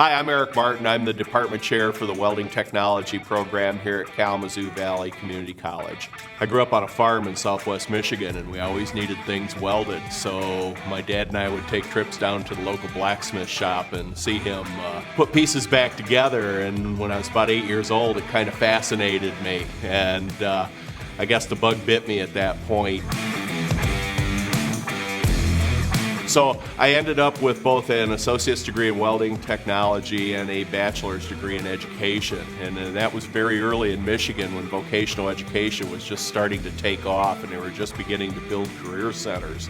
Hi, I'm Eric Martin. I'm the department chair for the welding technology program here at Kalamazoo Valley Community College. I grew up on a farm in southwest Michigan and we always needed things welded, so my dad and I would take trips down to the local blacksmith shop and see him put pieces back together. And when I was about 8 years old, it kind of fascinated me, and I guess the bug bit me at that point. So I ended up with both an associate's degree in welding technology and a bachelor's degree in education. And that was very early in Michigan when vocational education was just starting to take off and they were just beginning to build career centers.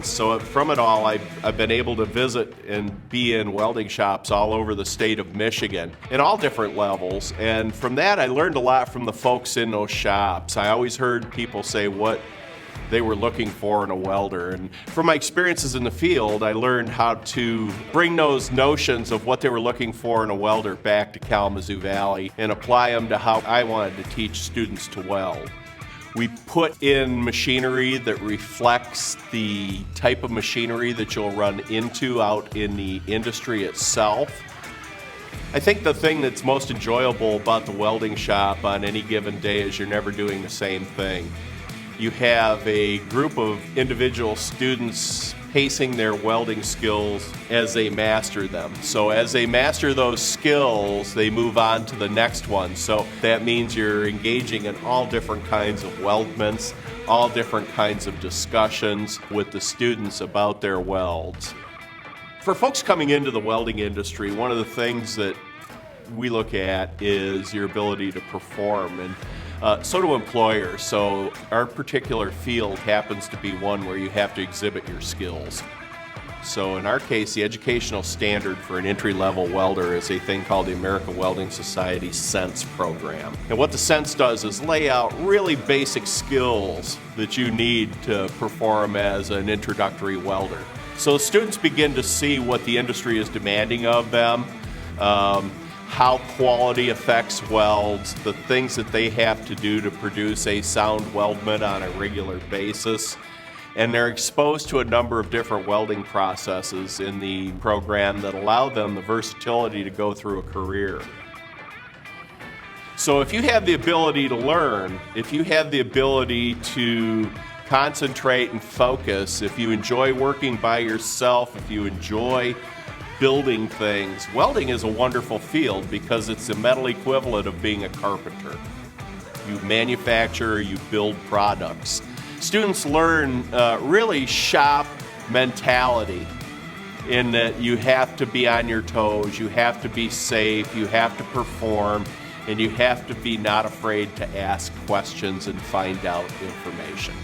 So from it all, I've been able to visit and be in welding shops all over the state of Michigan in all different levels. And from that, I learned a lot from the folks in those shops. I always heard people say what they were looking for in a welder. And from my experiences in the field, I learned how to bring those notions of what they were looking for in a welder back to Kalamazoo Valley and apply them to how I wanted to teach students to weld. We put in machinery that reflects the type of machinery that you'll run into out in the industry itself. I think the thing that's most enjoyable about the welding shop on any given day is you're never doing the same thing. You have a group of individual students pacing their welding skills as they master them. So as they master those skills, they move on to the next one. So that means you're engaging in all different kinds of weldments, all different kinds of discussions with the students about their welds. For folks coming into the welding industry, one of the things that we look at is your ability to perform, and so do employers. So our particular field happens to be one where you have to exhibit your skills. So in our case, the educational standard for an entry-level welder is a thing called the American Welding Society Sense program. And what the Sense does is lay out really basic skills that you need to perform as an introductory welder. So students begin to see what the industry is demanding of them, how quality affects welds, the things that they have to do to produce a sound weldment on a regular basis. And they're exposed to a number of different welding processes in the program that allow them the versatility to go through a career. So if you have the ability to learn, if you have the ability to concentrate and focus, if you enjoy working by yourself, if you enjoy building things, welding is a wonderful field because it's the metal equivalent of being a carpenter. You manufacture, you build products. Students learn really shop mentality in that you have to be on your toes, you have to be safe, you have to perform, and you have to be not afraid to ask questions and find out information.